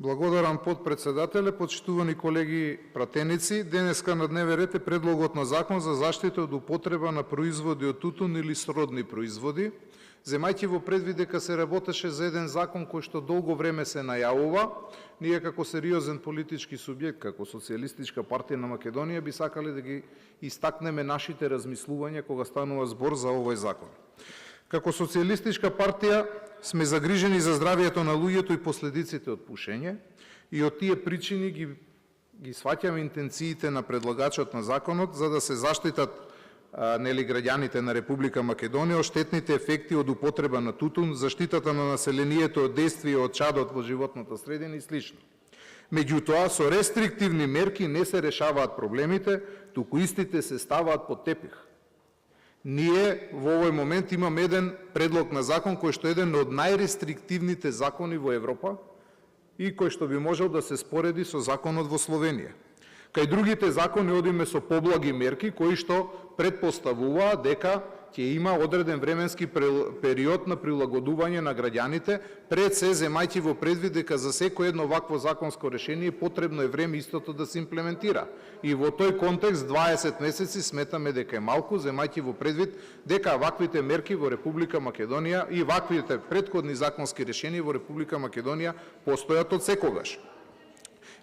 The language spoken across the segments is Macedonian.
Благодарам, подпредседателе, почитувани колеги пратеници. Денеска на дневен ред е предлогот на закон за заштита од употреба на производи од тутун или сродни производи. Земајќи во предвид дека се работеше за еден закон кој што долго време се најавува, ние како сериозен политички субјект, како Социјалистичка партија на Македонија, би сакале да ги истакнеме нашите размислувања кога станува збор за овој закон. Како Социјалистичка партија сме загрижени за здравието на луѓето и последиците од пушење и од тие причини ги сваќаме интенциите на предлагачот на законот за да се заштитат граѓаните на Република Македонија од штетните ефекти од употреба на тутун, заштитата на населението од действие од чадот во животната средина и слично. Меѓутоа, со рестриктивни мерки не се решаваат проблемите, туку истите се ставаат под тепих. Ние во овој момент имаме еден предлог на закон кој што е еден од најрестриктивните закони во Европа и кој што би можел да се спореди со законот во Словенија. Кај другите закони одиме со поблаги мерки кои што предпоставуваат дека ќе има одреден временски период на прилагодување на граѓаните, пред се земајќи во предвид дека за секој едно вакво законско решение потребно е време истото да се имплементира. И во тој контекст 20 месеци сметаме дека е малку, земајќи во предвид дека ваквите мерки во Република Македонија и ваквите претходни законски решенија во Република Македонија постојат од секогаш.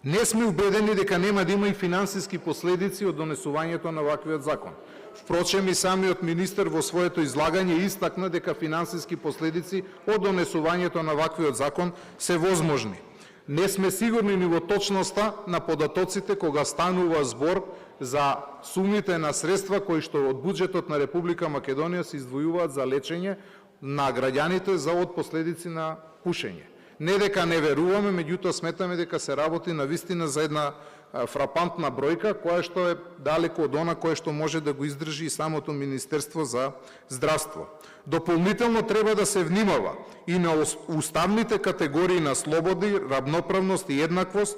Не сме убедени дека нема да има и финансиски последици од донесувањето на ваквиот закон. Впрочем, и самиот министер во своето излагање истакна дека финансиски последици од донесувањето на ваквиот закон се возможни. Не сме сигурни ни во точноста на податоците кога станува збор за сумите на средства кои што од буџетот на Република Македонија се издвојуваат за лечење на граѓаните за од последици на пушење. Не дека не веруваме, меѓутоа сметаме дека се работи на вистина за една фрапантна бројка, која што е далеко од она кое што може да го издржи и самото Министерство за здравство. Дополнително треба да се внимава и на уставните категории на слободи, равноправност и еднаквост,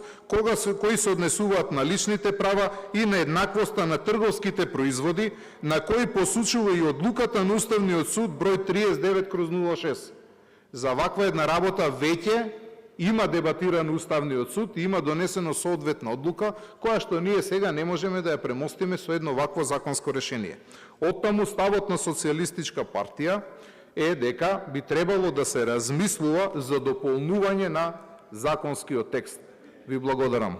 кои се однесуваат на личните права и на еднаквоста на трговските производи, на кои посучува и одлуката на Уставниот суд број 39/06. За ваква една работа веќе има дебатиран Уставниот суд и има донесено соодветна одлука, која што ние сега не можеме да ја премостиме со едно вакво законско решение. Оттаму ставот на Социјалистичка партија е дека би требало да се размислува за дополнување на законскиот текст. Ви благодарам.